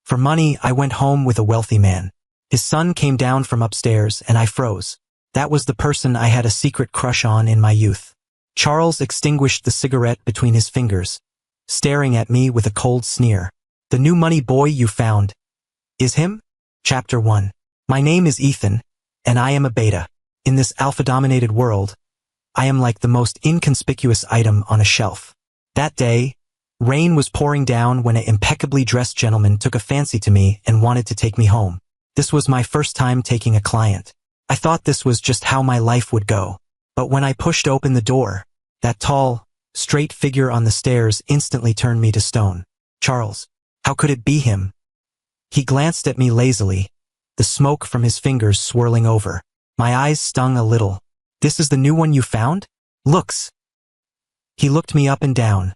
For money, I went home with a wealthy man. His son came down from upstairs, and I froze. That was the person I had a secret crush on in my youth. Charles extinguished the cigarette between his fingers, staring at me with a cold sneer. The new money boy you found is him? Chapter 1. My name is Ethan, and I am a beta. In this alpha-dominated world, I am like the most inconspicuous item on a shelf. That day, rain was pouring down when an impeccably dressed gentleman took a fancy to me and wanted to take me home. This was my first time taking a client. I thought this was just how my life would go. But when I pushed open the door, that tall, straight figure on the stairs instantly turned me to stone. Charles. How could it be him? He glanced at me lazily, the smoke from his fingers swirling over. My eyes stung a little. This is the new one you found? Looks. He looked me up and down,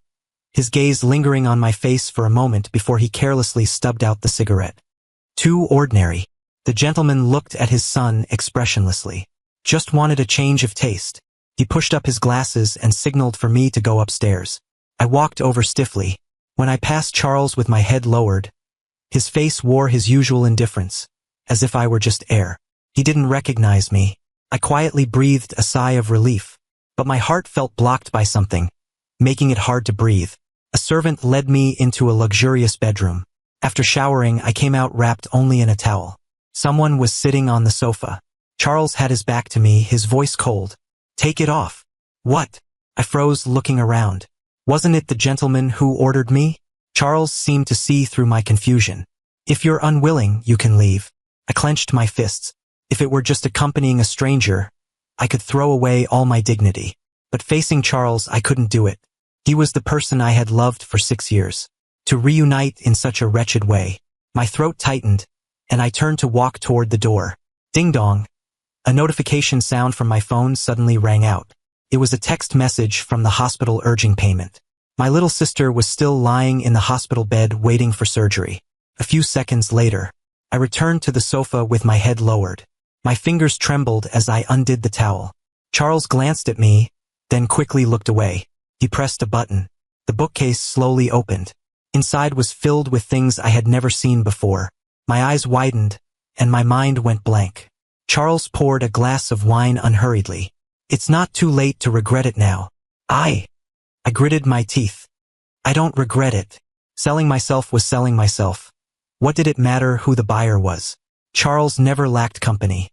his gaze lingering on my face for a moment before he carelessly stubbed out the cigarette. Too ordinary. The gentleman looked at his son expressionlessly. Just wanted a change of taste. He pushed up his glasses and signaled for me to go upstairs. I walked over stiffly. When I passed Charles with my head lowered, his face wore his usual indifference, as if I were just air. He didn't recognize me. I quietly breathed a sigh of relief, but my heart felt blocked by something, making it hard to breathe. A servant led me into a luxurious bedroom. After showering, I came out wrapped only in a towel. Someone was sitting on the sofa. Charles had his back to me, his voice cold. Take it off. What? I froze, looking around. Wasn't it the gentleman who ordered me? Charles seemed to see through my confusion. If you're unwilling, you can leave. I clenched my fists. If it were just accompanying a stranger, I could throw away all my dignity. But facing Charles, I couldn't do it. He was the person I had loved for 6 years. To reunite in such a wretched way. My throat tightened, and I turned to walk toward the door. Ding dong. A notification sound from my phone suddenly rang out. It was a text message from the hospital urging payment. My little sister was still lying in the hospital bed waiting for surgery. A few seconds later, I returned to the sofa with my head lowered. My fingers trembled as I undid the towel. Charles glanced at me, then quickly looked away. He pressed a button. The bookcase slowly opened. Inside was filled with things I had never seen before. My eyes widened, and my mind went blank. Charles poured a glass of wine unhurriedly. It's not too late to regret it now. I gritted my teeth. I don't regret it. Selling myself was selling myself. What did it matter who the buyer was? Charles never lacked company.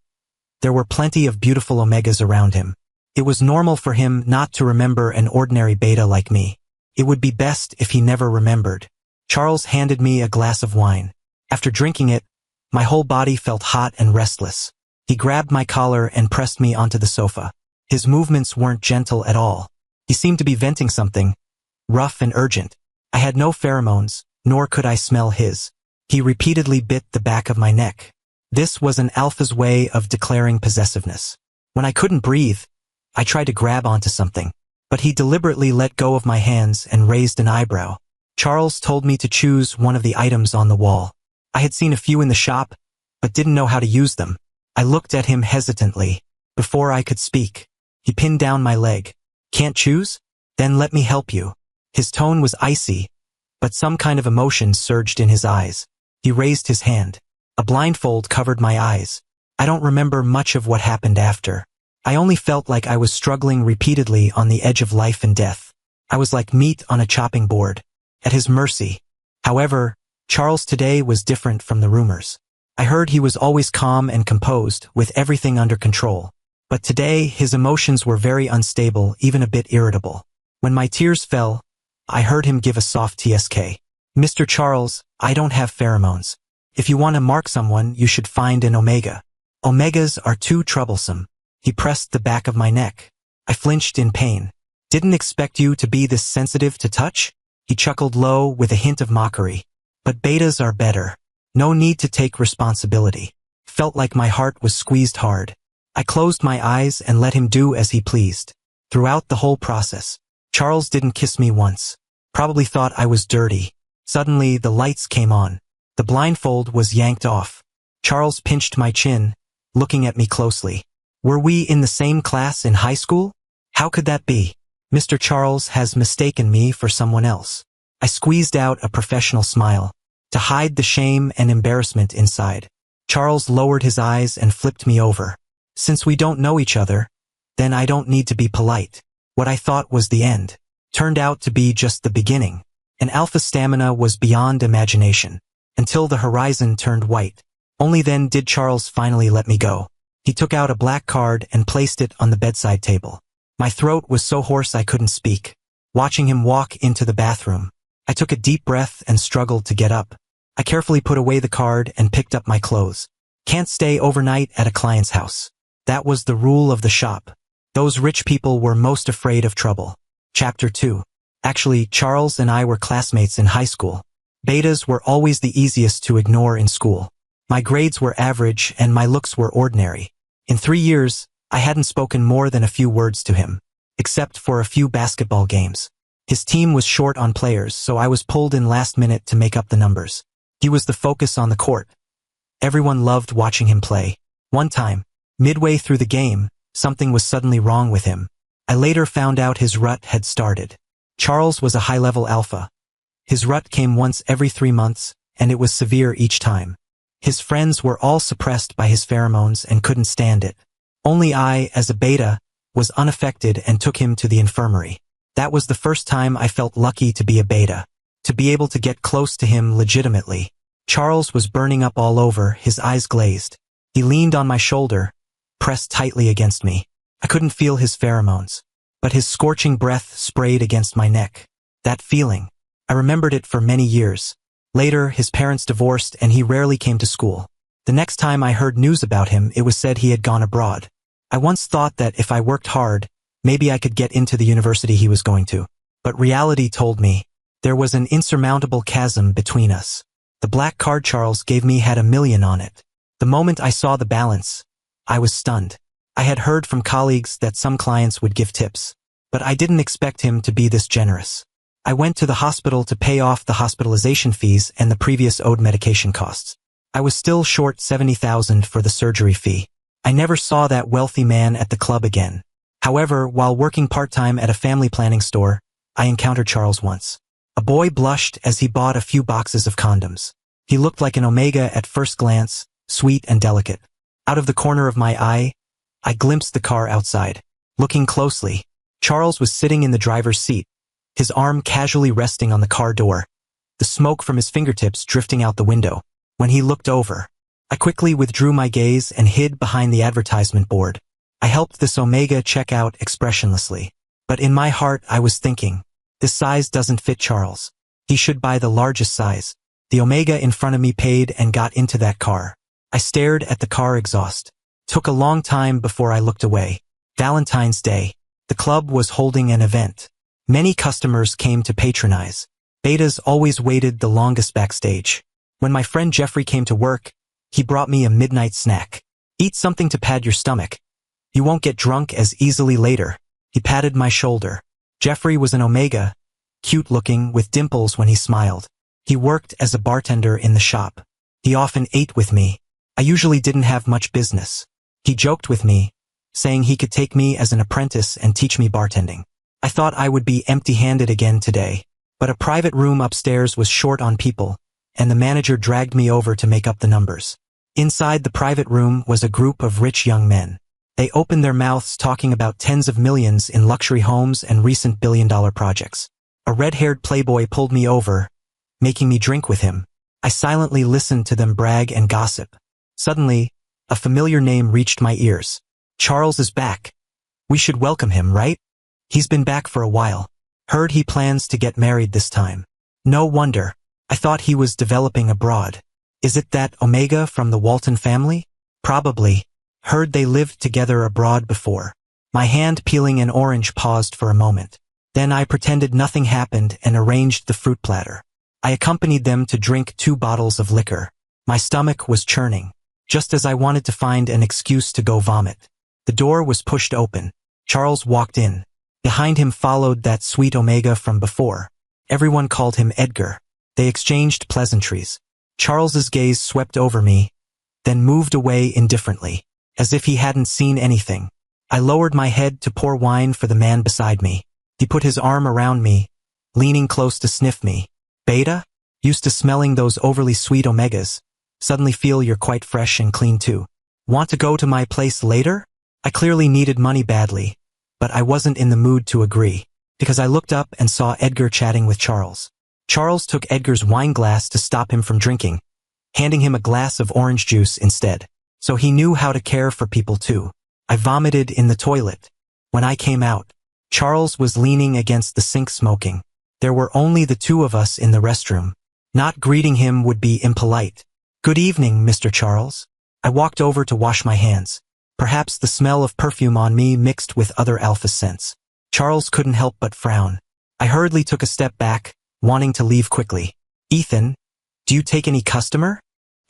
There were plenty of beautiful omegas around him. It was normal for him not to remember an ordinary beta like me. It would be best if he never remembered. Charles handed me a glass of wine. After drinking it, my whole body felt hot and restless. He grabbed my collar and pressed me onto the sofa. His movements weren't gentle at all. He seemed to be venting something, rough and urgent. I had no pheromones, nor could I smell his. He repeatedly bit the back of my neck. This was an alpha's way of declaring possessiveness. When I couldn't breathe, I tried to grab onto something, but he deliberately let go of my hands and raised an eyebrow. Charles told me to choose one of the items on the wall. I had seen a few in the shop, but didn't know how to use them. I looked at him hesitantly. Before I could speak, he pinned down my leg. Can't choose? Then let me help you. His tone was icy, but some kind of emotion surged in his eyes. He raised his hand. A blindfold covered my eyes. I don't remember much of what happened after. I only felt like I was struggling repeatedly on the edge of life and death. I was like meat on a chopping board, at his mercy. However, Charles today was different from the rumors. I heard he was always calm and composed, with everything under control. But today, his emotions were very unstable, even a bit irritable. When my tears fell, I heard him give a soft TSK. Mr. Charles, I don't have pheromones. If you want to mark someone, you should find an omega. Omegas are too troublesome. He pressed the back of my neck. I flinched in pain. Didn't expect you to be this sensitive to touch? He chuckled low with a hint of mockery. But betas are better. No need to take responsibility. Felt like my heart was squeezed hard. I closed my eyes and let him do as he pleased. Throughout the whole process, Charles didn't kiss me once. Probably thought I was dirty. Suddenly, the lights came on. The blindfold was yanked off. Charles pinched my chin, looking at me closely. Were we in the same class in high school? How could that be? Mr. Charles has mistaken me for someone else. I squeezed out a professional smile. to hide the shame and embarrassment inside. Charles lowered his eyes and flipped me over. Since we don't know each other, then I don't need to be polite. What I thought was the end turned out to be just the beginning. An alpha stamina was beyond imagination, until the horizon turned white. Only then did Charles finally let me go. He took out a black card and placed it on the bedside table. My throat was so hoarse I couldn't speak. Watching him walk into the bathroom, I took a deep breath and struggled to get up. I carefully put away the card and picked up my clothes. Can't stay overnight at a client's house. That was the rule of the shop. Those rich people were most afraid of trouble. Chapter 2. Actually, Charles and I were classmates in high school. Betas were always the easiest to ignore in school. My grades were average and my looks were ordinary. In 3 years, I hadn't spoken more than a few words to him, except for a few basketball games. His team was short on players, so I was pulled in last minute to make up the numbers. He was the focus on the court. Everyone loved watching him play. One time, midway through the game, something was suddenly wrong with him. I later found out his rut had started. Charles was a high-level alpha. His rut came once every 3 months, and it was severe each time. His friends were all suppressed by his pheromones and couldn't stand it. Only I, as a beta, was unaffected and took him to the infirmary. That was the first time I felt lucky to be a beta, to be able to get close to him legitimately. Charles was burning up all over, his eyes glazed. He leaned on my shoulder, pressed tightly against me. I couldn't feel his pheromones, but his scorching breath sprayed against my neck. That feeling, I remembered it for many years. Later, his parents divorced and he rarely came to school. The next time I heard news about him, it was said he had gone abroad. I once thought that if I worked hard, maybe I could get into the university he was going to. But reality told me there was an insurmountable chasm between us. The black card Charles gave me had $1 million on it. The moment I saw the balance, I was stunned. I had heard from colleagues that some clients would give tips, but I didn't expect him to be this generous. I went to the hospital to pay off the hospitalization fees and the previous owed medication costs. I was still short $70,000 for the surgery fee. I never saw that wealthy man at the club again. However, while working part-time at a family planning store, I encountered Charles once. A boy blushed as he bought a few boxes of condoms. He looked like an omega at first glance, sweet and delicate. Out of the corner of my eye, I glimpsed the car outside. Looking closely, Charles was sitting in the driver's seat, his arm casually resting on the car door, the smoke from his fingertips drifting out the window. When he looked over, I quickly withdrew my gaze and hid behind the advertisement board. I helped this omega check out expressionlessly. But in my heart I was thinking, this size doesn't fit Charles. He should buy the largest size. The omega in front of me paid and got into that car. I stared at the car exhaust. Took a long time before I looked away. Valentine's Day. The club was holding an event. Many customers came to patronize. Betas always waited the longest backstage. When my friend Jeffrey came to work, he brought me a midnight snack. Eat something to pad your stomach. You won't get drunk as easily later. He patted my shoulder. Jeffrey was an omega, cute looking with dimples when he smiled. He worked as a bartender in the shop. He often ate with me. I usually didn't have much business. He joked with me, saying he could take me as an apprentice and teach me bartending. I thought I would be empty-handed again today, but a private room upstairs was short on people, and the manager dragged me over to make up the numbers. Inside the private room was a group of rich young men. They opened their mouths talking about tens of millions in luxury homes and recent billion-dollar projects. A red-haired playboy pulled me over, making me drink with him. I silently listened to them brag and gossip. Suddenly, a familiar name reached my ears. Charles is back. We should welcome him, right? He's been back for a while. Heard he plans to get married this time. No wonder. I thought he was developing abroad. Is it that omega from the Walton family? Probably. Heard they lived together abroad before. My hand peeling an orange paused for a moment. Then I pretended nothing happened and arranged the fruit platter. I accompanied them to drink 2 bottles of liquor. My stomach was churning, just as I wanted to find an excuse to go vomit. The door was pushed open. Charles walked in. Behind him followed that sweet omega from before. Everyone called him Edgar. They exchanged pleasantries. Charles's gaze swept over me, then moved away indifferently, as if he hadn't seen anything. I lowered my head to pour wine for the man beside me. He put his arm around me, leaning close to sniff me. Beta? Used to smelling those overly sweet omegas. Suddenly feel you're quite fresh and clean too. Want to go to my place later? I clearly needed money badly, but I wasn't in the mood to agree, because I looked up and saw Edgar chatting with Charles. Charles took Edgar's wine glass to stop him from drinking, handing him a glass of orange juice instead. So he knew how to care for people too. I vomited in the toilet. When I came out, Charles was leaning against the sink smoking. There were only the two of us in the restroom. Not greeting him would be impolite. Good evening, Mr. Charles. I walked over to wash my hands. Perhaps the smell of perfume on me mixed with other alpha scents. Charles couldn't help but frown. I hurriedly took a step back, wanting to leave quickly. Ethan, do you take any customer?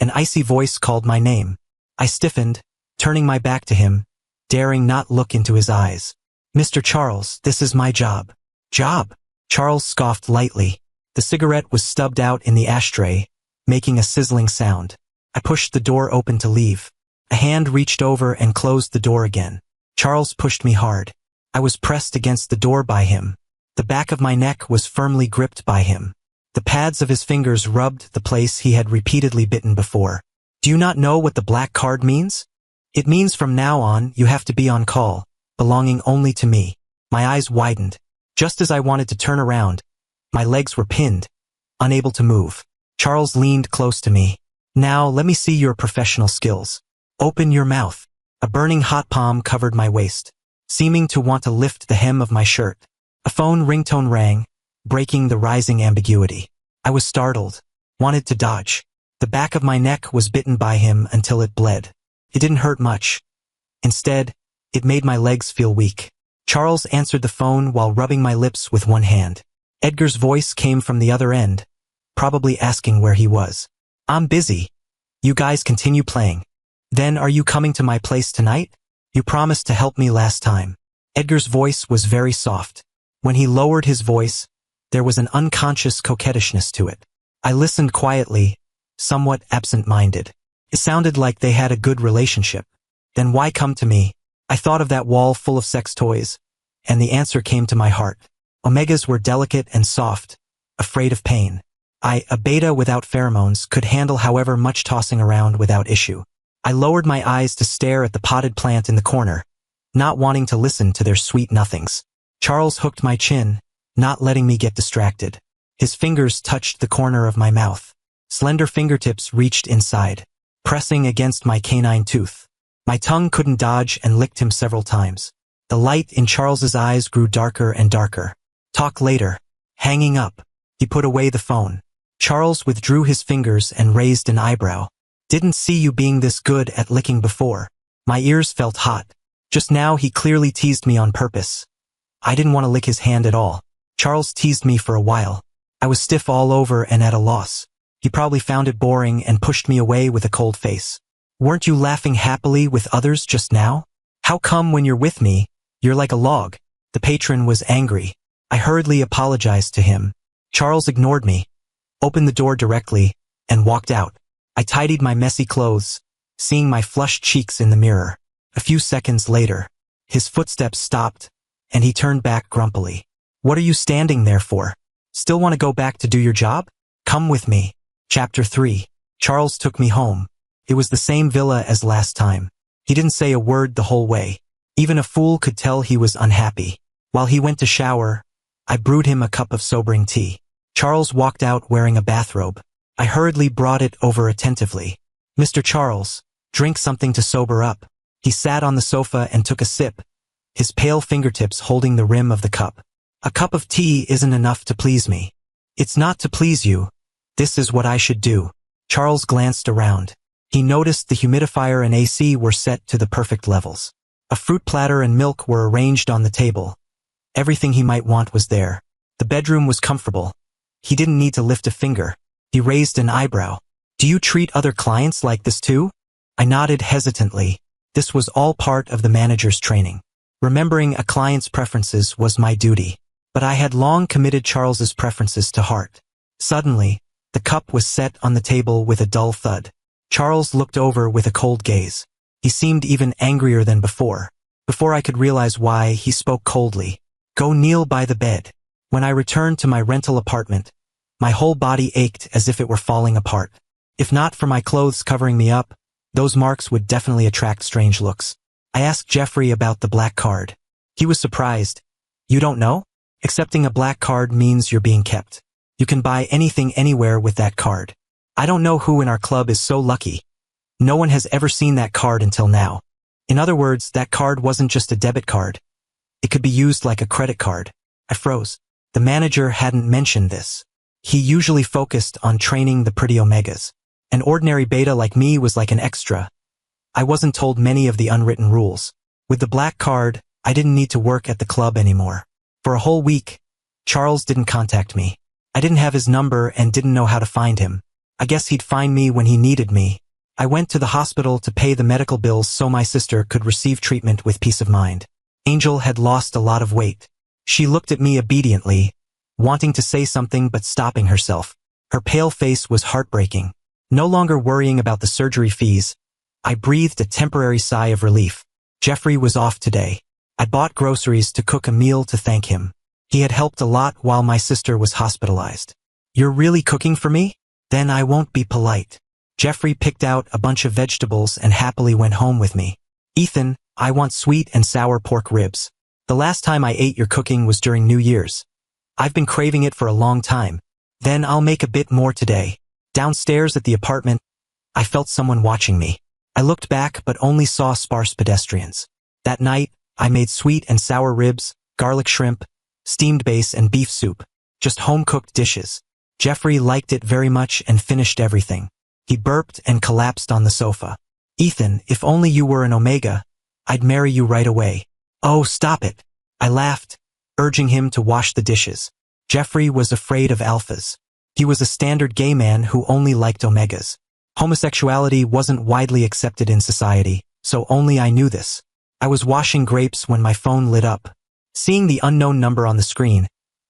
An icy voice called my name. I stiffened, turning my back to him, daring not look into his eyes. Mr. Charles, this is my job. Job? Charles scoffed lightly. The cigarette was stubbed out in the ashtray, making a sizzling sound. I pushed the door open to leave. A hand reached over and closed the door again. Charles pushed me hard. I was pressed against the door by him. The back of my neck was firmly gripped by him. The pads of his fingers rubbed the place he had repeatedly bitten before. Do you not know what the black card means? It means from now on you have to be on call, belonging only to me. My eyes widened. Just as I wanted to turn around, my legs were pinned, unable to move. Charles leaned close to me. Now let me see your professional skills. Open your mouth. A burning hot palm covered my waist, seeming to want to lift the hem of my shirt. A phone ringtone rang, breaking the rising ambiguity. I was startled, wanted to dodge. The back of my neck was bitten by him until it bled. It didn't hurt much. Instead, it made my legs feel weak. Charles answered the phone while rubbing my lips with one hand. Edgar's voice came from the other end, probably asking where he was. I'm busy. You guys continue playing. Then are you coming to my place tonight? You promised to help me last time. Edgar's voice was very soft. When he lowered his voice, there was an unconscious coquettishness to it. I listened quietly, somewhat absent-minded. It sounded like they had a good relationship. Then why come to me? I thought of that wall full of sex toys, and the answer came to my heart. Omegas were delicate and soft, afraid of pain. A beta without pheromones could handle however much tossing around without issue. I lowered my eyes to stare at the potted plant in the corner, not wanting to listen to their sweet nothings. Charles hooked my chin, not letting me get distracted. His fingers touched the corner of my mouth. Slender fingertips reached inside, pressing against my canine tooth. My tongue couldn't dodge and licked him several times. The light in Charles's eyes grew darker and darker. Talk later. Hanging up. He put away the phone. Charles withdrew his fingers and raised an eyebrow. Didn't see you being this good at licking before. My ears felt hot. Just now he clearly teased me on purpose. I didn't want to lick his hand at all. Charles teased me for a while. I was stiff all over and at a loss. He probably found it boring and pushed me away with a cold face. Weren't you laughing happily with others just now? How come when you're with me, you're like a log? The patron was angry. I hurriedly apologized to him. Charles ignored me, opened the door directly, and walked out. I tidied my messy clothes, seeing my flushed cheeks in the mirror. A few seconds later, his footsteps stopped, and he turned back grumpily. What are you standing there for? Still want to go back to do your job? Come with me. Chapter 3. Charles took me home. It was the same villa as last time. He didn't say a word the whole way. Even a fool could tell he was unhappy. While he went to shower, I brewed him a cup of sobering tea. Charles walked out wearing a bathrobe. I hurriedly brought it over attentively. Mr. Charles, drink something to sober up. He sat on the sofa and took a sip, his pale fingertips holding the rim of the cup. A cup of tea isn't enough to please me. It's not to please you. This is what I should do. Charles glanced around. He noticed the humidifier and AC were set to the perfect levels. A fruit platter and milk were arranged on the table. Everything he might want was there. The bedroom was comfortable. He didn't need to lift a finger. He raised an eyebrow. Do you treat other clients like this too? I nodded hesitantly. This was all part of the manager's training. Remembering a client's preferences was my duty. But I had long committed Charles's preferences to heart. Suddenly, the cup was set on the table with a dull thud. Charles looked over with a cold gaze. He seemed even angrier than before. Before I could realize why, he spoke coldly. Go kneel by the bed. When I returned to my rental apartment, My whole body ached as if it were falling apart. If not for my clothes covering me up, those marks would definitely attract strange looks. I asked Jeffrey about the black card. He was surprised. You don't know? Accepting a black card means you're being kept. You can buy anything anywhere with that card. I don't know who in our club is so lucky. No one has ever seen that card until now. In other words, that card wasn't just a debit card. It could be used like a credit card. I froze. The manager hadn't mentioned this. He usually focused on training the pretty omegas. An ordinary beta like me was like an extra. I wasn't told many of the unwritten rules. With the black card, I didn't need to work at the club anymore. For a whole week, Charles didn't contact me. I didn't have his number and didn't know how to find him. I guess he'd find me when he needed me. I went to the hospital to pay the medical bills so my sister could receive treatment with peace of mind. Angel had lost a lot of weight. She looked at me obediently, wanting to say something but stopping herself. Her pale face was heartbreaking. No longer worrying about the surgery fees, I breathed a temporary sigh of relief. Jeffrey was off today. I bought groceries to cook a meal to thank him. He had helped a lot while my sister was hospitalized. You're really cooking for me? Then I won't be polite. Jeffrey picked out a bunch of vegetables and happily went home with me. Ethan, I want sweet and sour pork ribs. The last time I ate your cooking was during New Year's. I've been craving it for a long time. Then I'll make a bit more today. Downstairs at the apartment, I felt someone watching me. I looked back but only saw sparse pedestrians. That night, I made sweet and sour ribs, garlic shrimp, steamed base and beef soup. Just home-cooked dishes. Jeffrey liked it very much and finished everything. He burped and collapsed on the sofa. Ethan, if only you were an omega, I'd marry you right away. Oh, stop it. I laughed, urging him to wash the dishes. Jeffrey was afraid of alphas. He was a standard gay man who only liked omegas. Homosexuality wasn't widely accepted in society, so only I knew this. I was washing grapes when my phone lit up. Seeing the unknown number on the screen,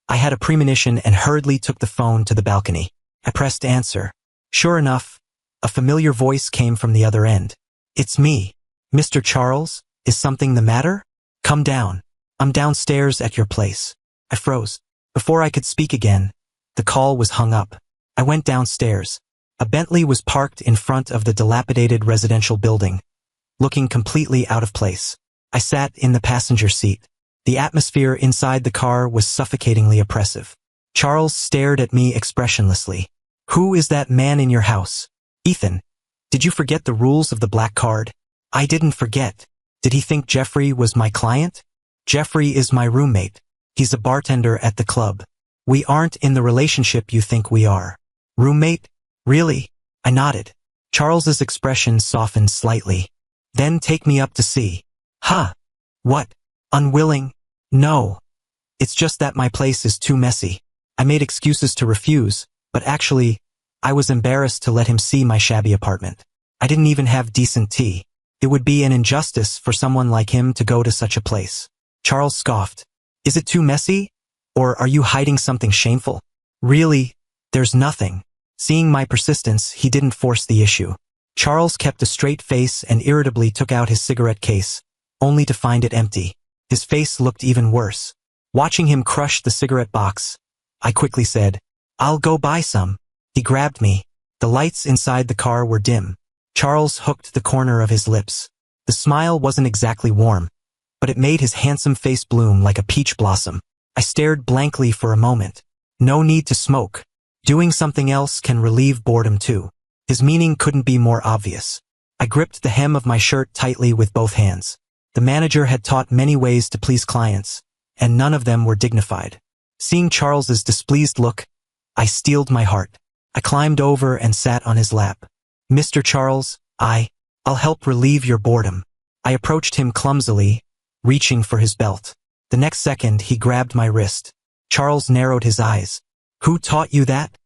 I had a premonition and hurriedly took the phone to the balcony. I pressed answer. Sure enough, a familiar voice came from the other end. It's me. Mr. Charles, is something the matter? Come down. I'm downstairs at your place. I froze. Before I could speak again, the call was hung up. I went downstairs. A Bentley was parked in front of the dilapidated residential building, looking completely out of place. I sat in the passenger seat. The atmosphere inside the car was suffocatingly oppressive. Charles stared at me expressionlessly. Who is that man in your house? Ethan, did you forget the rules of the black card? I didn't forget. Did he think Jeffrey was my client? Jeffrey is my roommate. He's a bartender at the club. We aren't in the relationship you think we are. Roommate? Really? I nodded. Charles's expression softened slightly. Then take me up to see. Huh? What? Unwilling? No. It's just that my place is too messy. I made excuses to refuse, but actually, I was embarrassed to let him see my shabby apartment. I didn't even have decent tea. It would be an injustice for someone like him to go to such a place. Charles scoffed. Is it too messy? Or are you hiding something shameful? Really, there's nothing. Seeing my persistence, he didn't force the issue. Charles kept a straight face and irritably took out his cigarette case, only to find it empty. His face looked even worse. Watching him crush the cigarette box, I quickly said, I'll go buy some. He grabbed me. The lights inside the car were dim. Charles hooked the corner of his lips. The smile wasn't exactly warm, but it made his handsome face bloom like a peach blossom. I stared blankly for a moment. No need to smoke. Doing something else can relieve boredom too. His meaning couldn't be more obvious. I gripped the hem of my shirt tightly with both hands. The manager had taught many ways to please clients, and none of them were dignified. Seeing Charles's displeased look, I steeled my heart. I climbed over and sat on his lap. Mr. Charles, I'll help relieve your boredom. I approached him clumsily, reaching for his belt. The next second, he grabbed my wrist. Charles narrowed his eyes. Who taught you that?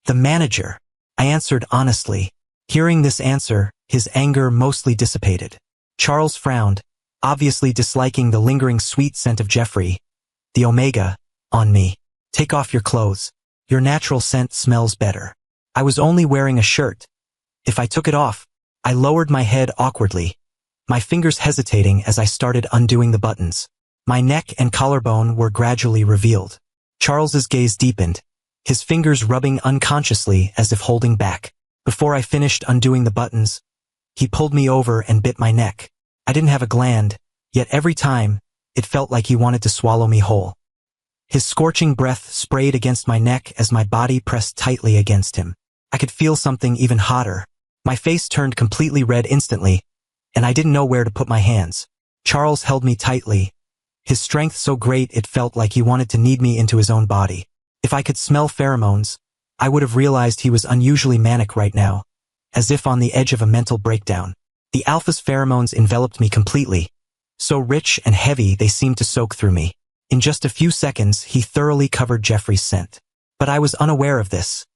The manager. I answered honestly. Hearing this answer, his anger mostly dissipated. Charles frowned, obviously disliking the lingering sweet scent of Jeffrey, the omega, on me. Take off your clothes. Your natural scent smells better. I was only wearing a shirt. If I took it off, I lowered my head awkwardly, my fingers hesitating as I started undoing the buttons. My neck and collarbone were gradually revealed. Charles's gaze deepened, his fingers rubbing unconsciously as if holding back. Before I finished undoing the buttons, he pulled me over and bit my neck. I didn't have a gland, yet every time, it felt like he wanted to swallow me whole. His scorching breath sprayed against my neck as my body pressed tightly against him. I could feel something even hotter. My face turned completely red instantly, and I didn't know where to put my hands. Charles held me tightly, his strength so great it felt like he wanted to knead me into his own body. If I could smell pheromones, I would have realized he was unusually manic right now, as if on the edge of a mental breakdown. The alpha's pheromones enveloped me completely, so rich and heavy they seemed to soak through me. In just a few seconds, he thoroughly covered Jeffrey's scent. But I was unaware of this.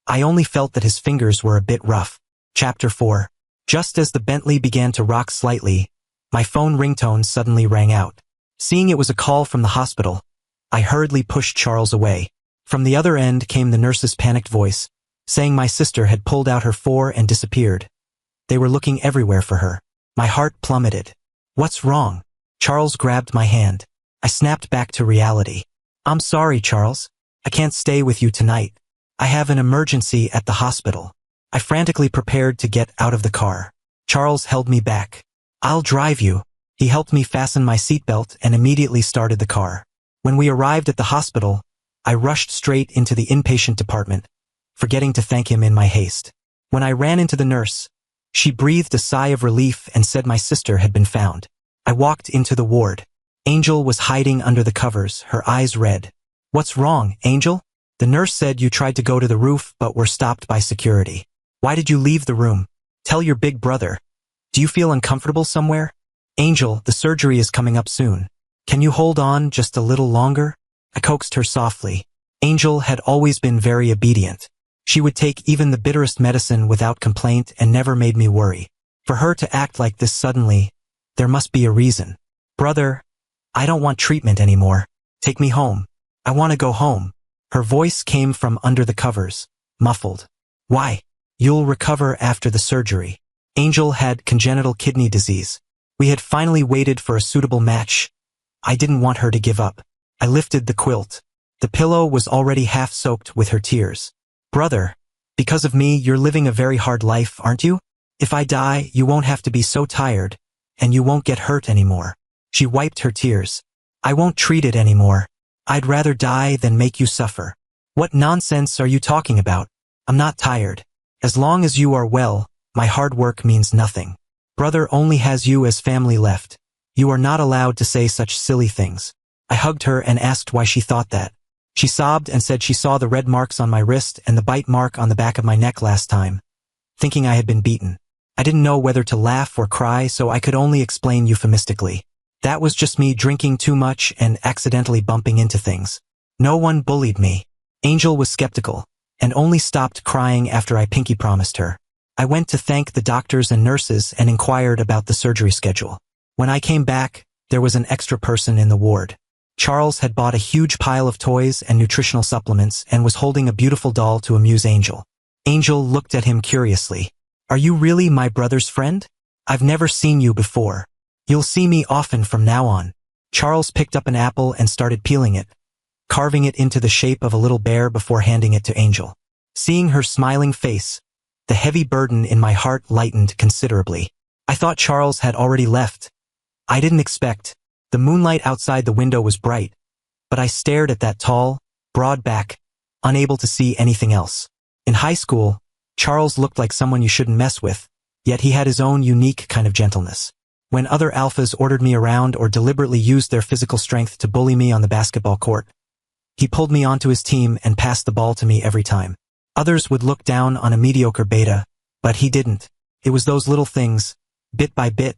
I only felt that his fingers were a bit rough. Chapter 4. Just as the Bentley began to rock slightly, my phone ringtone suddenly rang out. Seeing it was a call from the hospital, I hurriedly pushed Charles away. From the other end came the nurse's panicked voice, saying my sister had pulled out her 4 and disappeared. They were looking everywhere for her. My heart plummeted. What's wrong? Charles grabbed my hand. I snapped back to reality. I'm sorry, Charles. I can't stay with you tonight. I have an emergency at the hospital. I frantically prepared to get out of the car. Charles held me back. I'll drive you. He helped me fasten my seatbelt and immediately started the car. When we arrived at the hospital, I rushed straight into the inpatient department, forgetting to thank him in my haste. When I ran into the nurse, she breathed a sigh of relief and said my sister had been found. I walked into the ward. Angel was hiding under the covers, her eyes red. What's wrong, Angel? The nurse said you tried to go to the roof but were stopped by security. Why did you leave the room? Tell your big brother. Do you feel uncomfortable somewhere? Angel, the surgery is coming up soon. Can you hold on just a little longer? I coaxed her softly. Angel had always been very obedient. She would take even the bitterest medicine without complaint and never made me worry. For her to act like this suddenly, there must be a reason. Brother, I don't want treatment anymore. Take me home. I want to go home. Her voice came from under the covers, muffled. Why? You'll recover after the surgery. Angel had congenital kidney disease. We had finally waited for a suitable match. I didn't want her to give up. I lifted the quilt. The pillow was already half soaked with her tears. Brother, because of me, you're living a very hard life, aren't you? If I die, you won't have to be so tired, and you won't get hurt anymore. She wiped her tears. I won't treat it anymore. I'd rather die than make you suffer. What nonsense are you talking about? I'm not tired. As long as you are well, my hard work means nothing. Brother only has you as family left. You are not allowed to say such silly things. I hugged her and asked why she thought that. She sobbed and said she saw the red marks on my wrist and the bite mark on the back of my neck last time, thinking I had been beaten. I didn't know whether to laugh or cry, so I could only explain euphemistically. That was just me drinking too much and accidentally bumping into things. No one bullied me. Angel was skeptical, and only stopped crying after I pinky promised her. I went to thank the doctors and nurses and inquired about the surgery schedule. When I came back, there was an extra person in the ward. Charles had bought a huge pile of toys and nutritional supplements and was holding a beautiful doll to amuse Angel. Angel looked at him curiously. Are you really my brother's friend? I've never seen you before. You'll see me often from now on. Charles picked up an apple and started peeling it, carving it into the shape of a little bear before handing it to Angel. Seeing her smiling face, the heavy burden in my heart lightened considerably. I thought Charles had already left. I didn't expect. The moonlight outside the window was bright, but I stared at that tall, broad back, unable to see anything else. In high school, Charles looked like someone you shouldn't mess with, yet he had his own unique kind of gentleness. When other alphas ordered me around or deliberately used their physical strength to bully me on the basketball court, he pulled me onto his team and passed the ball to me every time. Others would look down on a mediocre beta, but he didn't. It was those little things, bit by bit,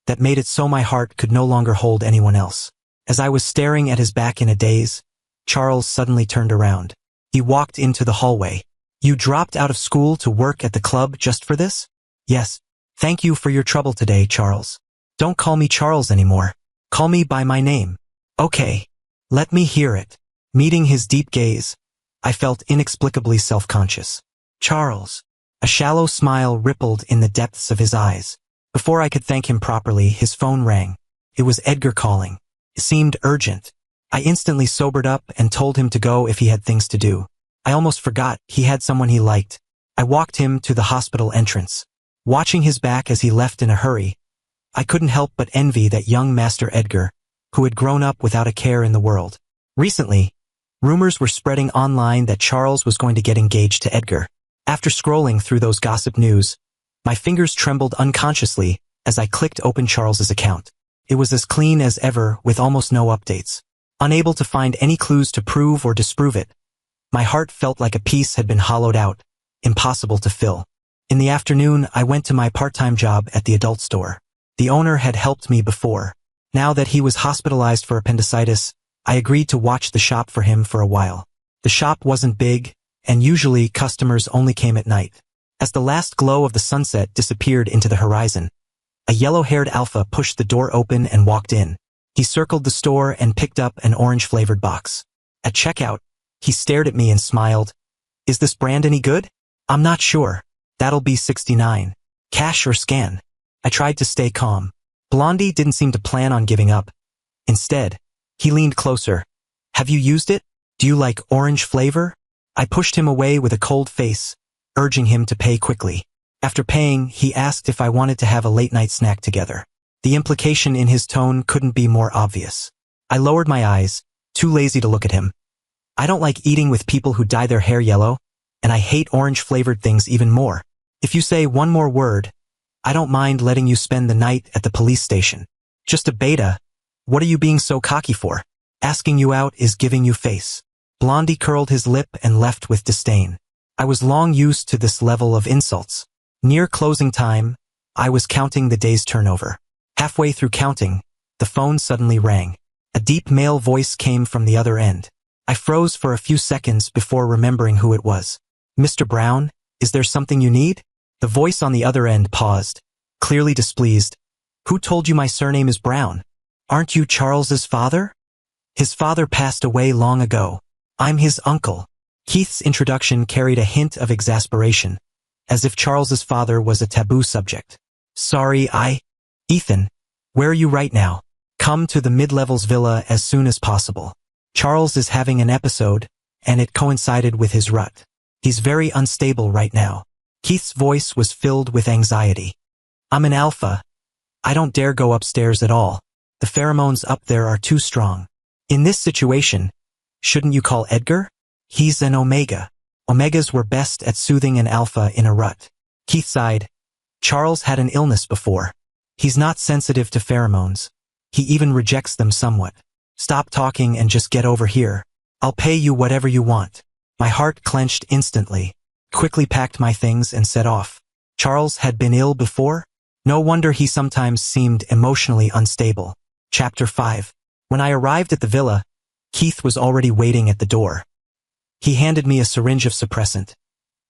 that made it so my heart could no longer hold anyone else. As I was staring at his back in a daze, Charles suddenly turned around. He walked into the hallway. You dropped out of school to work at the club just for this? Yes. Thank you for your trouble today, Charles. Don't call me Charles anymore. Call me by my name. Okay. Let me hear it. Meeting his deep gaze, I felt inexplicably self-conscious. Charles. A shallow smile rippled in the depths of his eyes. Before I could thank him properly, his phone rang. It was Edgar calling. It seemed urgent. I instantly sobered up and told him to go if he had things to do. I almost forgot he had someone he liked. I walked him to the hospital entrance. Watching his back as he left in a hurry, I couldn't help but envy that young Master Edgar, who had grown up without a care in the world. Recently, rumors were spreading online that Charles was going to get engaged to Edgar. After scrolling through those gossip news, my fingers trembled unconsciously as I clicked open Charles's account. It was as clean as ever with almost no updates. Unable to find any clues to prove or disprove it, my heart felt like a piece had been hollowed out, impossible to fill. In the afternoon, I went to my part-time job at the adult store. The owner had helped me before. Now that he was hospitalized for appendicitis, I agreed to watch the shop for him for a while. The shop wasn't big, and usually customers only came at night. As the last glow of the sunset disappeared into the horizon, a yellow-haired alpha pushed the door open and walked in. He circled the store and picked up an orange-flavored box. At checkout, he stared at me and smiled. "Is this brand any good?" "I'm not sure. That'll be $69. Cash or scan?" I tried to stay calm. Blondie didn't seem to plan on giving up. Instead, he leaned closer. "Have you used it? Do you like orange flavor?" I pushed him away with a cold face, urging him to pay quickly. After paying, he asked if I wanted to have a late-night snack together. The implication in his tone couldn't be more obvious. I lowered my eyes, too lazy to look at him. I don't like eating with people who dye their hair yellow, and I hate orange-flavored things even more. If you say one more word, I don't mind letting you spend the night at the police station. Just a beta. What are you being so cocky for? Asking you out is giving you face. Blondie curled his lip and left with disdain. I was long used to this level of insults. Near closing time, I was counting the day's turnover. Halfway through counting, the phone suddenly rang. A deep male voice came from the other end. I froze for a few seconds before remembering who it was. "Mr. Brown, is there something you need?" The voice on the other end paused, clearly displeased. "Who told you my surname is Brown? Aren't you Charles's father?" "His father passed away long ago. I'm his uncle." Keith's introduction carried a hint of exasperation, as if Charles's father was a taboo subject. "Sorry, Ethan, where are you right now? Come to the mid-levels villa as soon as possible. Charles is having an episode, and it coincided with his rut. He's very unstable right now." Keith's voice was filled with anxiety. "I'm an alpha. I don't dare go upstairs at all. The pheromones up there are too strong. In this situation, shouldn't you call Edgar? He's an omega. Omegas were best at soothing an alpha in a rut." Keith sighed. "Charles had an illness before. He's not sensitive to pheromones. He even rejects them somewhat. Stop talking and just get over here. I'll pay you whatever you want." My heart clenched instantly. Quickly packed my things and set off. Charles had been ill before? No wonder he sometimes seemed emotionally unstable. Chapter 5. When I arrived at the villa, Keith was already waiting at the door. He handed me a syringe of suppressant.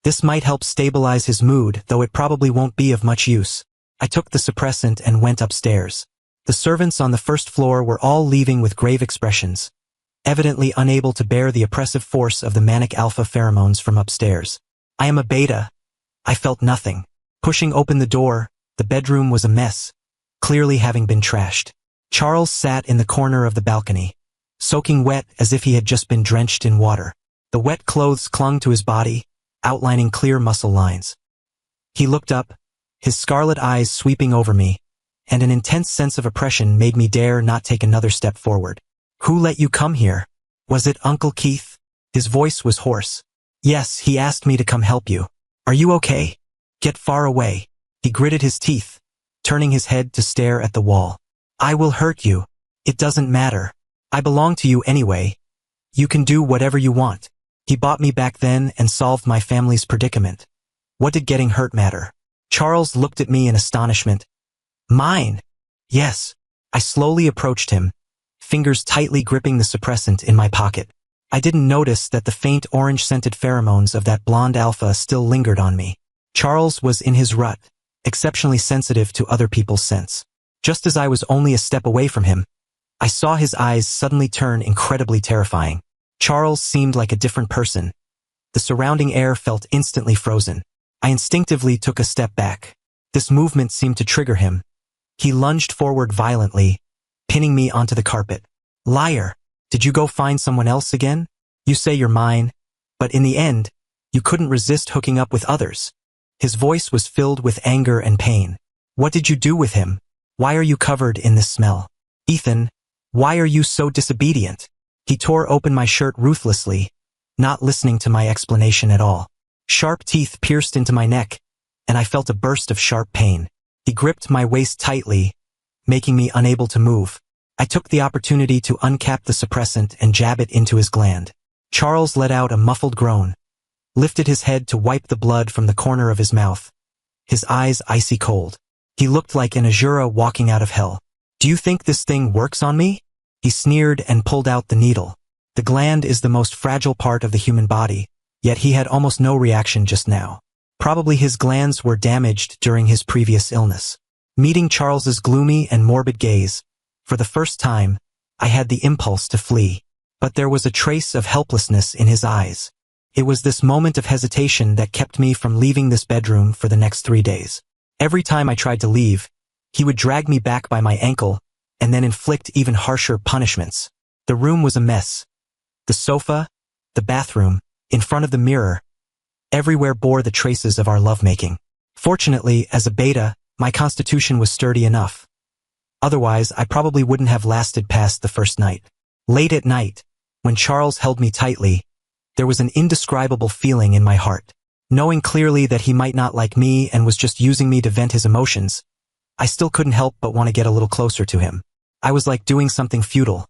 This might help stabilize his mood, though it probably won't be of much use. I took the suppressant and went upstairs. The servants on the first floor were all leaving with grave expressions, evidently unable to bear the oppressive force of the manic alpha pheromones from upstairs. I am a beta. I felt nothing. Pushing open the door, the bedroom was a mess, clearly having been trashed. Charles sat in the corner of the balcony, soaking wet as if he had just been drenched in water. The wet clothes clung to his body, outlining clear muscle lines. He looked up, his scarlet eyes sweeping over me, and an intense sense of oppression made me dare not take another step forward. "Who let you come here? Was it Uncle Keith?" His voice was hoarse. "Yes, he asked me to come help you. Are you okay? Get far away." He gritted his teeth, turning his head to stare at the wall. "I will hurt you. It doesn't matter. I belong to you anyway. You can do whatever you want." He bought me back then and solved my family's predicament. What did getting hurt matter? Charles looked at me in astonishment. "Mine?" "Yes." I slowly approached him, fingers tightly gripping the suppressant in my pocket. I didn't notice that the faint orange-scented pheromones of that blonde alpha still lingered on me. Charles was in his rut, exceptionally sensitive to other people's scents. Just as I was only a step away from him, I saw his eyes suddenly turn incredibly terrifying. Charles seemed like a different person. The surrounding air felt instantly frozen. I instinctively took a step back. This movement seemed to trigger him. He lunged forward violently, pinning me onto the carpet. "Liar! Did you go find someone else again? You say you're mine, But in the end, you couldn't resist hooking up with others. His voice was filled with anger and pain. What did you do with him? Why are you covered in this smell? Ethan, why are you so disobedient? He tore open my shirt ruthlessly, not listening to my explanation at all. Sharp teeth pierced into my neck, and I felt a burst of sharp pain. He gripped my waist tightly, making me unable to move. I took the opportunity to uncap the suppressant and jab it into his gland. Charles let out a muffled groan, lifted his head to wipe the blood from the corner of his mouth, his eyes icy cold. He looked like an Azura walking out of hell. Do you think this thing works on me? He sneered and pulled out the needle. The gland is the most fragile part of the human body, yet he had almost no reaction just now. Probably his glands were damaged during his previous illness. Meeting Charles's gloomy and morbid gaze, for the first time, I had the impulse to flee. But there was a trace of helplessness in his eyes. It was this moment of hesitation that kept me from leaving this bedroom for the next 3 days. Every time I tried to leave, he would drag me back by my ankle and then inflict even harsher punishments. The room was a mess. The sofa, the bathroom, in front of the mirror, everywhere bore the traces of our lovemaking. Fortunately, as a beta, my constitution was sturdy enough. Otherwise, I probably wouldn't have lasted past the first night. Late at night, when Charles held me tightly, there was an indescribable feeling in my heart. Knowing clearly that he might not like me and was just using me to vent his emotions, I still couldn't help but want to get a little closer to him. I was like doing something futile.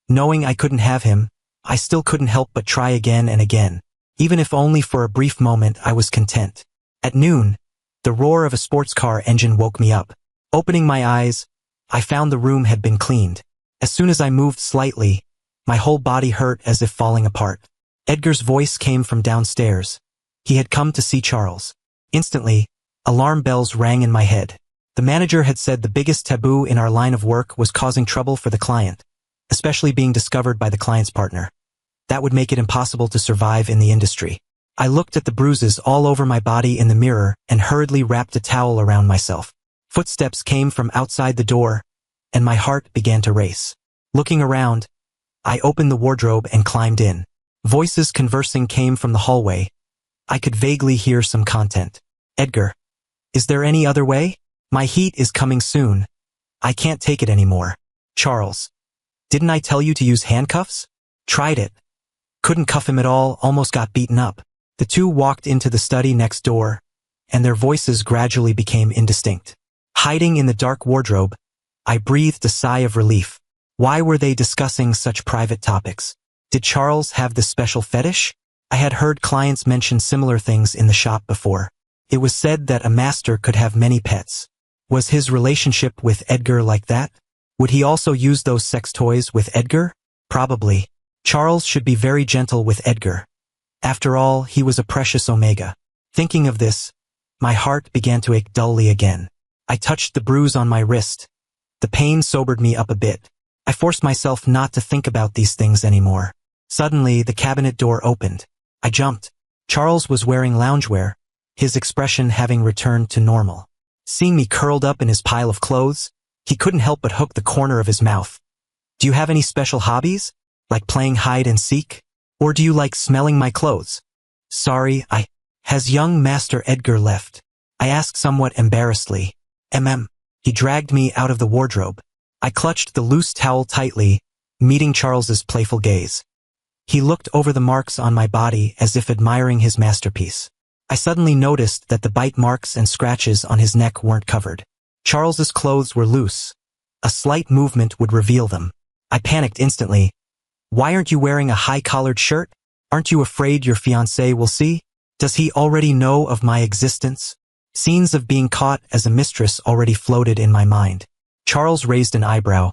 Knowing I couldn't have him, I still couldn't help but try again and again. Even if only for a brief moment, I was content. At noon, the roar of a sports car engine woke me up. Opening my eyes, I found the room had been cleaned. As soon as I moved slightly, my whole body hurt as if falling apart. Edgar's voice came from downstairs. He had come to see Charles. Instantly, alarm bells rang in my head. The manager had said the biggest taboo in our line of work was causing trouble for the client, especially being discovered by the client's partner. That would make it impossible to survive in the industry. I looked at the bruises all over my body in the mirror and hurriedly wrapped a towel around myself. Footsteps came from outside the door, and my heart began to race. Looking around, I opened the wardrobe and climbed in. Voices conversing came from the hallway. I could vaguely hear some content. Edgar, is there any other way? My heat is coming soon. I can't take it anymore. Charles, didn't I tell you to use handcuffs? Tried it. Couldn't cuff him at all, almost got beaten up. The two walked into the study next door, and their voices gradually became indistinct. Hiding in the dark wardrobe, I breathed a sigh of relief. Why were they discussing such private topics? Did Charles have this special fetish? I had heard clients mention similar things in the shop before. It was said that a master could have many pets. Was his relationship with Edgar like that? Would he also use those sex toys with Edgar? Probably. Charles should be very gentle with Edgar. After all, he was a precious omega. Thinking of this, my heart began to ache dully again. I touched the bruise on my wrist. The pain sobered me up a bit. I forced myself not to think about these things anymore. Suddenly, the cabinet door opened. I jumped. Charles was wearing loungewear, his expression having returned to normal. Seeing me curled up in his pile of clothes, he couldn't help but hook the corner of his mouth. Do you have any special hobbies? Like playing hide and seek? Or do you like smelling my clothes? Sorry, Has young Master Edgar left? I asked somewhat embarrassedly. He dragged me out of the wardrobe. I clutched the loose towel tightly, meeting Charles's playful gaze. He looked over the marks on my body as if admiring his masterpiece. I suddenly noticed that the bite marks and scratches on his neck weren't covered. Charles's clothes were loose. A slight movement would reveal them. I panicked instantly. Why aren't you wearing a high-collared shirt? Aren't you afraid your fiancé will see? Does he already know of my existence? Scenes of being caught as a mistress already floated in my mind. Charles raised an eyebrow.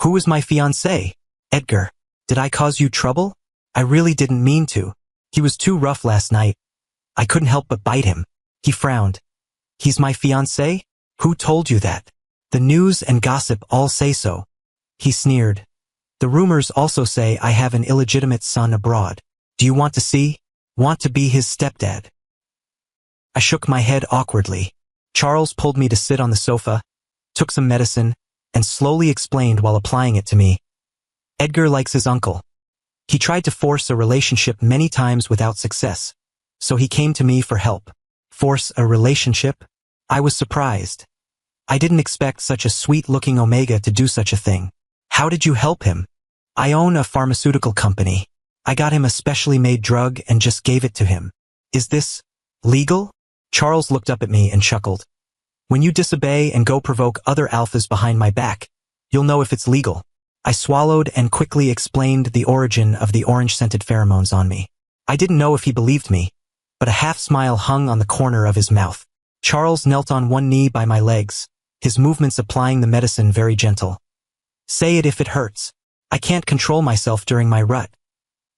Who is my fiancé? Edgar. Did I cause you trouble? I really didn't mean to. He was too rough last night. I couldn't help but bite him. He frowned. He's my fiancé? Who told you that? The news and gossip all say so. He sneered. The rumors also say I have an illegitimate son abroad. Do you want to see? Want to be his stepdad? I shook my head awkwardly. Charles pulled me to sit on the sofa, took some medicine, and slowly explained while applying it to me. Edgar likes his uncle. He tried to force a relationship many times without success, so he came to me for help. Force a relationship? I was surprised. I didn't expect such a sweet-looking Omega to do such a thing. How did you help him? I own a pharmaceutical company. I got him a specially made drug and just gave it to him. Is this legal? Charles looked up at me and chuckled. When you disobey and go provoke other alphas behind my back, you'll know if it's legal. I swallowed and quickly explained the origin of the orange-scented pheromones on me. I didn't know if he believed me, but a half-smile hung on the corner of his mouth. Charles knelt on one knee by my legs, his movements applying the medicine very gentle. Say it if it hurts. I can't control myself during my rut.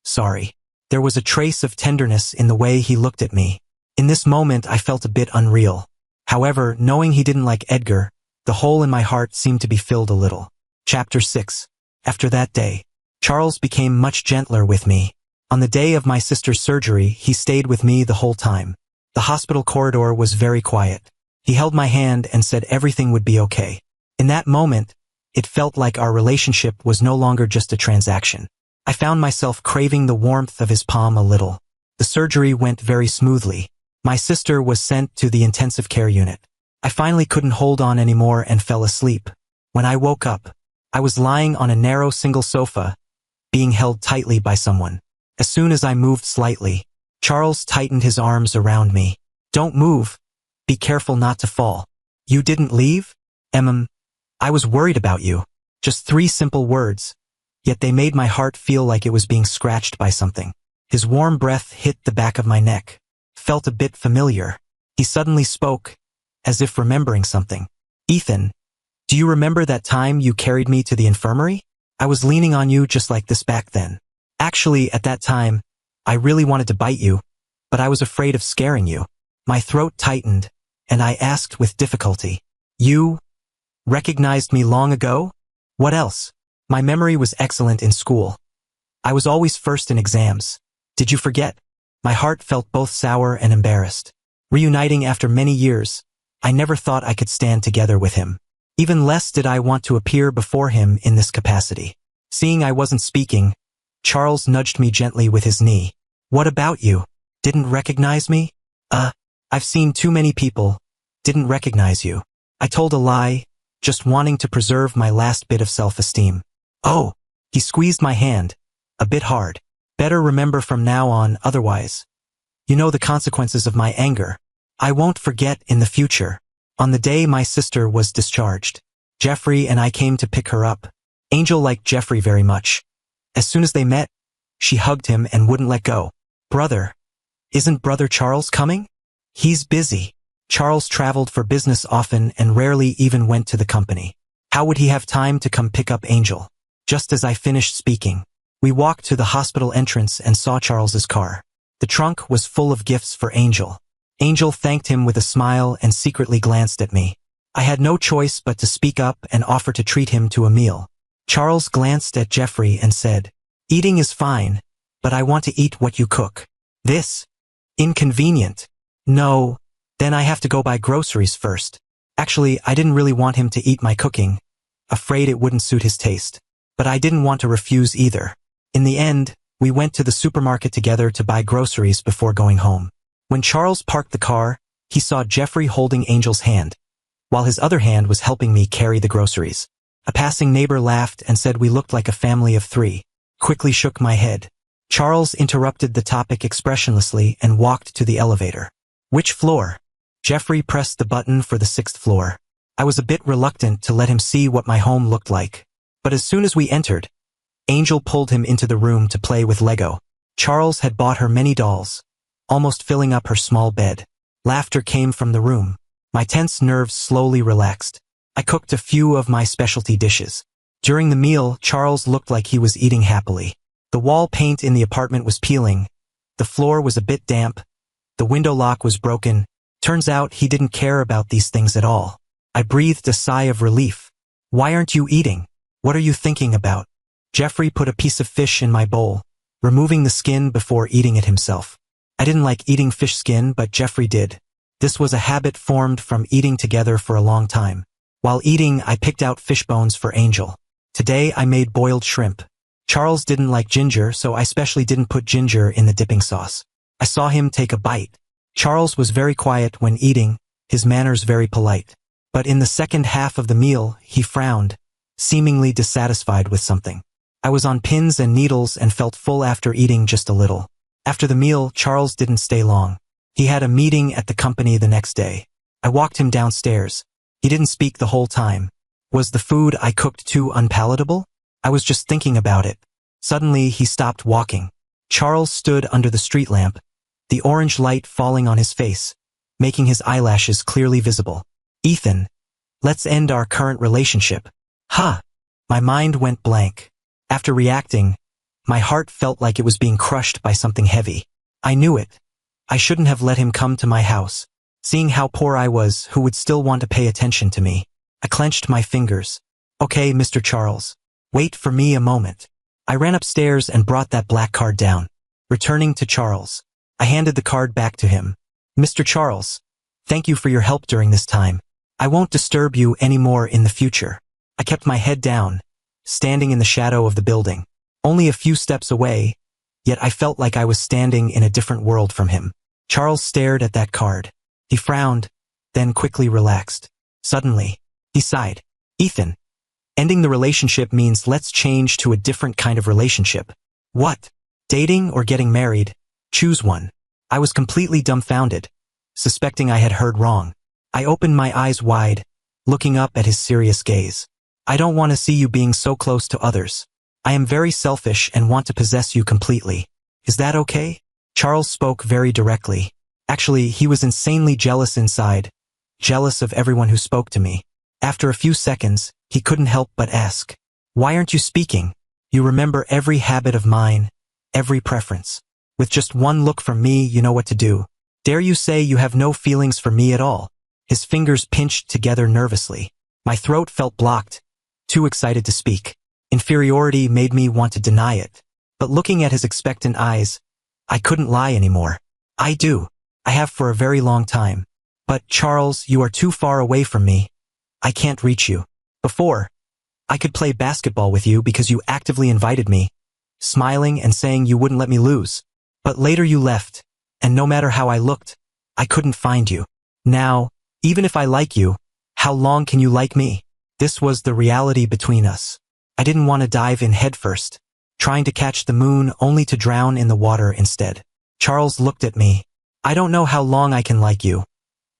Sorry. There was a trace of tenderness in the way he looked at me. In this moment I felt a bit unreal. However, knowing he didn't like Edgar, the hole in my heart seemed to be filled a little. Chapter 6. After that day, Charles became much gentler with me. On the day of my sister's surgery, he stayed with me the whole time. The hospital corridor was very quiet. He held my hand and said everything would be okay. In that moment, it felt like our relationship was no longer just a transaction. I found myself craving the warmth of his palm a little. The surgery went very smoothly. My sister was sent to the intensive care unit. I finally couldn't hold on anymore and fell asleep. When I woke up, I was lying on a narrow single sofa, being held tightly by someone. As soon as I moved slightly, Charles tightened his arms around me. Don't move. Be careful not to fall. You didn't leave? I was worried about you. Just 3 simple words. Yet they made my heart feel like it was being scratched by something. His warm breath hit the back of my neck. Felt a bit familiar. He suddenly spoke, as if remembering something. Ethan, do you remember that time you carried me to the infirmary? I was leaning on you just like this back then. Actually, at that time, I really wanted to bite you, but I was afraid of scaring you. My throat tightened, and I asked with difficulty, You recognized me long ago? What else? My memory was excellent in school. I was always first in exams. Did you forget? My heart felt both sour and embarrassed. Reuniting after many years, I never thought I could stand together with him. Even less did I want to appear before him in this capacity. Seeing I wasn't speaking, Charles nudged me gently with his knee. What about you? Didn't recognize me? I've seen too many people. Didn't recognize you. I told a lie, just wanting to preserve my last bit of self-esteem. Oh, he squeezed my hand, a bit hard. Better remember from now on, otherwise. You know the consequences of my anger. I won't forget in the future. On the day my sister was discharged, Jeffrey and I came to pick her up. Angel liked Jeffrey very much. As soon as they met, she hugged him and wouldn't let go. Brother, isn't Brother Charles coming? He's busy. Charles traveled for business often and rarely even went to the company. How would he have time to come pick up Angel? Just as I finished speaking, we walked to the hospital entrance and saw Charles's car. The trunk was full of gifts for Angel. Angel thanked him with a smile and secretly glanced at me. I had no choice but to speak up and offer to treat him to a meal. Charles glanced at Jeffrey and said, Eating is fine, but I want to eat what you cook. This? Inconvenient. No, then I have to go buy groceries first. Actually, I didn't really want him to eat my cooking, afraid it wouldn't suit his taste. But I didn't want to refuse either. In the end, we went to the supermarket together to buy groceries before going home. When Charles parked the car, he saw Jeffrey holding Angel's hand, while his other hand was helping me carry the groceries. A passing neighbor laughed and said we looked like a family of 3. Quickly shook my head. Charles interrupted the topic expressionlessly and walked to the elevator. Which floor? Jeffrey pressed the button for the 6th floor. I was a bit reluctant to let him see what my home looked like. But as soon as we entered, Angel pulled him into the room to play with Lego. Charles had bought her many dolls, almost filling up her small bed. Laughter came from the room. My tense nerves slowly relaxed. I cooked a few of my specialty dishes. During the meal, Charles looked like he was eating happily. The wall paint in the apartment was peeling. The floor was a bit damp. The window lock was broken. Turns out he didn't care about these things at all. I breathed a sigh of relief. Why aren't you eating? What are you thinking about? Jeffrey put a piece of fish in my bowl, removing the skin before eating it himself. I didn't like eating fish skin, but Jeffrey did. This was a habit formed from eating together for a long time. While eating, I picked out fish bones for Angel. Today I made boiled shrimp. Charles didn't like ginger, so I specially didn't put ginger in the dipping sauce. I saw him take a bite. Charles was very quiet when eating, his manners very polite. But in the second half of the meal, he frowned, seemingly dissatisfied with something. I was on pins and needles and felt full after eating just a little. After the meal, Charles didn't stay long. He had a meeting at the company the next day. I walked him downstairs. He didn't speak the whole time. Was the food I cooked too unpalatable? I was just thinking about it. Suddenly, he stopped walking. Charles stood under the street lamp, the orange light falling on his face, making his eyelashes clearly visible. Ethan, let's end our current relationship. Huh. My mind went blank. After reacting, my heart felt like it was being crushed by something heavy. I knew it. I shouldn't have let him come to my house. Seeing how poor I was, who would still want to pay attention to me? I clenched my fingers. Okay, Mr. Charles. Wait for me a moment. I ran upstairs and brought that black card down. Returning to Charles, I handed the card back to him. Mr. Charles, thank you for your help during this time. I won't disturb you anymore in the future. I kept my head down, standing in the shadow of the building. Only a few steps away, yet I felt like I was standing in a different world from him. Charles stared at that card. He frowned, then quickly relaxed. Suddenly, he sighed. Ethan, ending the relationship means let's change to a different kind of relationship. What? Dating or getting married? Choose one. I was completely dumbfounded, suspecting I had heard wrong. I opened my eyes wide, looking up at his serious gaze. I don't want to see you being so close to others. I am very selfish and want to possess you completely. Is that okay? Charles spoke very directly. Actually, he was insanely jealous inside, jealous of everyone who spoke to me. After a few seconds, he couldn't help but ask, why aren't you speaking? You remember every habit of mine, every preference. With just one look from me, you know what to do. Dare you say you have no feelings for me at all? His fingers pinched together nervously. My throat felt blocked, too excited to speak. Inferiority made me want to deny it. But looking at his expectant eyes, I couldn't lie anymore. I do. I have for a very long time. But, Charles, you are too far away from me. I can't reach you. Before, I could play basketball with you because you actively invited me, smiling and saying you wouldn't let me lose. But later you left, and no matter how I looked, I couldn't find you. Now, even if I like you, how long can you like me? This was the reality between us. I didn't want to dive in headfirst, trying to catch the moon only to drown in the water instead. Charles looked at me. I don't know how long I can like you.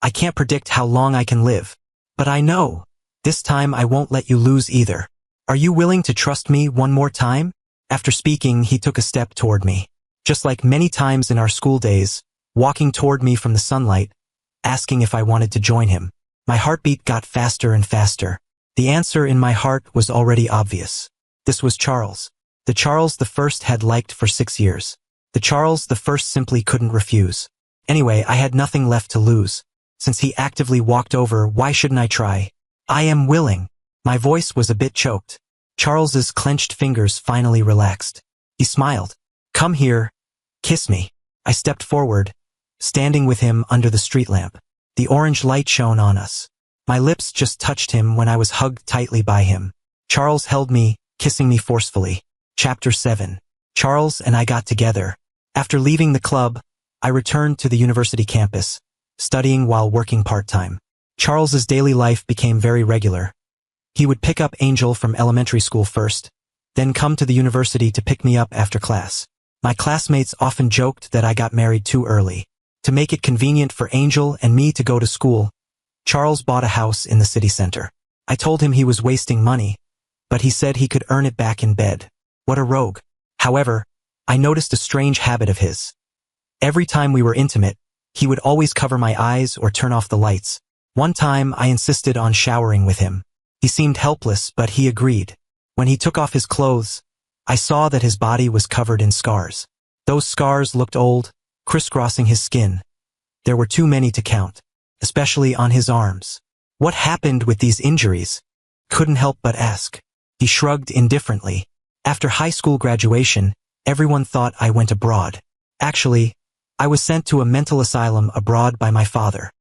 I can't predict how long I can live. But I know, this time I won't let you lose either. Are you willing to trust me one more time? After speaking, he took a step toward me. Just like many times in our school days, walking toward me from the sunlight, asking if I wanted to join him. My heartbeat got faster and faster. The answer in my heart was already obvious. This was Charles. The Charles the First had liked for 6 years. The Charles the First simply couldn't refuse. Anyway, I had nothing left to lose. Since he actively walked over, why shouldn't I try? I am willing. My voice was a bit choked. Charles's clenched fingers finally relaxed. He smiled. Come here. Kiss me. I stepped forward, standing with him under the street lamp. The orange light shone on us. My lips just touched him when I was hugged tightly by him. Charles held me, kissing me forcefully. Chapter 7. Charles and I got together. After leaving the club, I returned to the university campus, studying while working part-time. Charles's daily life became very regular. He would pick up Angel from elementary school first, then come to the university to pick me up after class. My classmates often joked that I got married too early. To make it convenient for Angel and me to go to school, Charles bought a house in the city center. I told him he was wasting money, but he said he could earn it back in bed. What a rogue. However, I noticed a strange habit of his. Every time we were intimate, he would always cover my eyes or turn off the lights. One time, I insisted on showering with him. He seemed helpless, but he agreed. When he took off his clothes, I saw that his body was covered in scars. Those scars looked old, crisscrossing his skin. There were too many to count, especially on his arms. What happened with these injuries? Couldn't help but ask. He shrugged indifferently. After high school graduation, everyone thought I went abroad. Actually, I was sent to a mental asylum abroad by my father.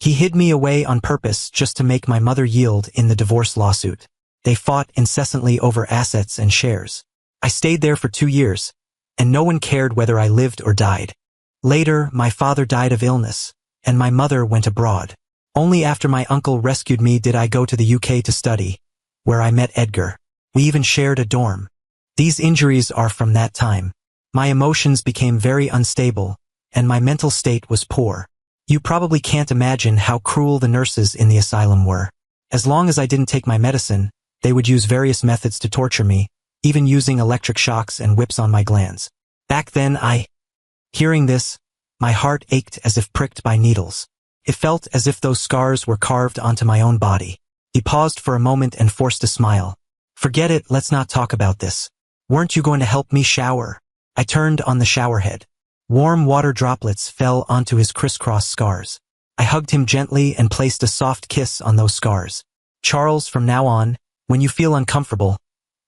He hid me away on purpose just to make my mother yield in the divorce lawsuit. They fought incessantly over assets and shares. I stayed there for 2 years, and no one cared whether I lived or died. Later, my father died of illness, and my mother went abroad. Only after my uncle rescued me did I go to the UK to study, where I met Edgar. We even shared a dorm. These injuries are from that time. My emotions became very unstable, and my mental state was poor. You probably can't imagine how cruel the nurses in the asylum were. As long as I didn't take my medicine, they would use various methods to torture me, even using electric shocks and whips on my glands. Back then Hearing this, my heart ached as if pricked by needles. It felt as if those scars were carved onto my own body. He paused for a moment and forced a smile. Forget it, let's not talk about this. Weren't you going to help me shower? I turned on the shower head. Warm water droplets fell onto his crisscross scars. I hugged him gently and placed a soft kiss on those scars. Charles, from now on, when you feel uncomfortable,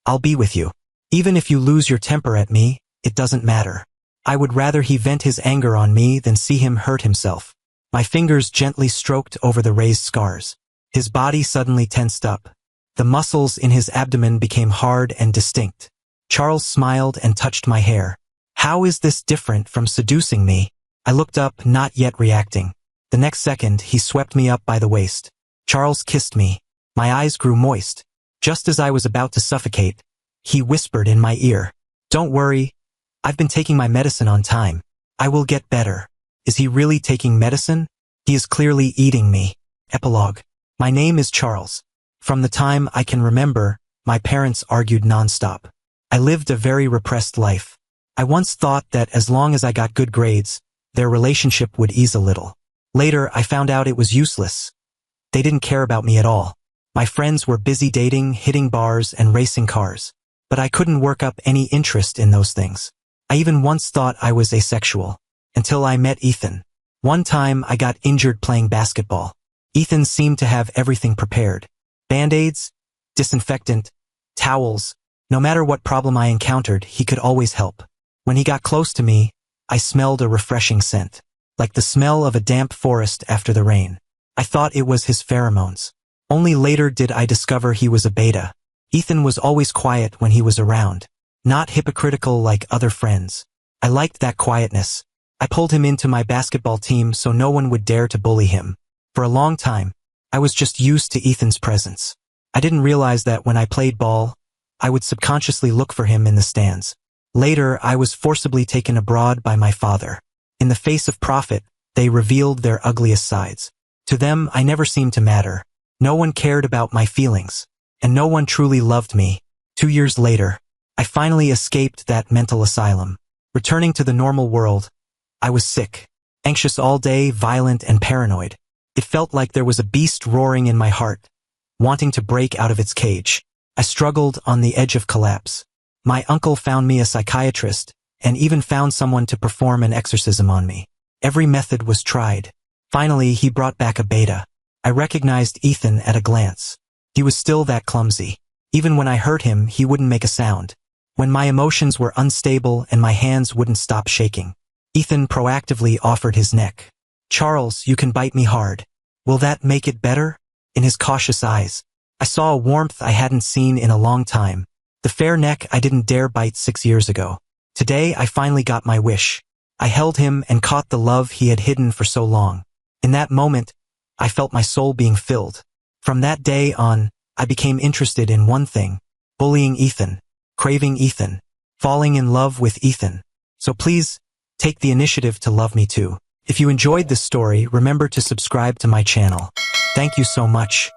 I'll be with you. Even if you lose your temper at me, it doesn't matter. I would rather he vent his anger on me than see him hurt himself. My fingers gently stroked over the raised scars. His body suddenly tensed up. The muscles in his abdomen became hard and distinct. Charles smiled and touched my hair. How is this different from seducing me? I looked up, not yet reacting. The next second, he swept me up by the waist. Charles kissed me. My eyes grew moist. Just as I was about to suffocate, he whispered in my ear, "Don't worry, I've been taking my medicine on time. I will get better." Is he really taking medicine? He is clearly eating me. Epilogue. My name is Charles. From the time I can remember, my parents argued nonstop. I lived a very repressed life. I once thought that as long as I got good grades, their relationship would ease a little. Later, I found out it was useless. They didn't care about me at all. My friends were busy dating, hitting bars, and racing cars. But I couldn't work up any interest in those things. I even once thought I was asexual, until I met Ethan. One time, I got injured playing basketball. Ethan seemed to have everything prepared. Band-aids, disinfectant, towels. No matter what problem I encountered, he could always help. When he got close to me, I smelled a refreshing scent, like the smell of a damp forest after the rain. I thought it was his pheromones. Only later did I discover he was a beta. Ethan was always quiet when he was around, not hypocritical like other friends. I liked that quietness. I pulled him into my basketball team so no one would dare to bully him. For a long time, I was just used to Ethan's presence. I didn't realize that when I played ball, I would subconsciously look for him in the stands. Later, I was forcibly taken abroad by my father. In the face of profit, they revealed their ugliest sides. To them, I never seemed to matter. No one cared about my feelings, and no one truly loved me. 2 years later, I finally escaped that mental asylum. Returning to the normal world, I was sick, anxious all day, violent and paranoid. It felt like there was a beast roaring in my heart, wanting to break out of its cage. I struggled on the edge of collapse. My uncle found me a psychiatrist, and even found someone to perform an exorcism on me. Every method was tried. Finally, he brought back a beta. I recognized Ethan at a glance. He was still that clumsy. Even when I hurt him, he wouldn't make a sound. When my emotions were unstable and my hands wouldn't stop shaking, Ethan proactively offered his neck. "Charles, you can bite me hard. Will that make it better?" In his cautious eyes, I saw a warmth I hadn't seen in a long time. The fair neck I didn't dare bite 6 years ago. Today, I finally got my wish. I held him and caught the love he had hidden for so long. In that moment, I felt my soul being filled. From that day on, I became interested in one thing: bullying Ethan, craving Ethan, falling in love with Ethan. So please, take the initiative to love me too. If you enjoyed this story, remember to subscribe to my channel. Thank you so much.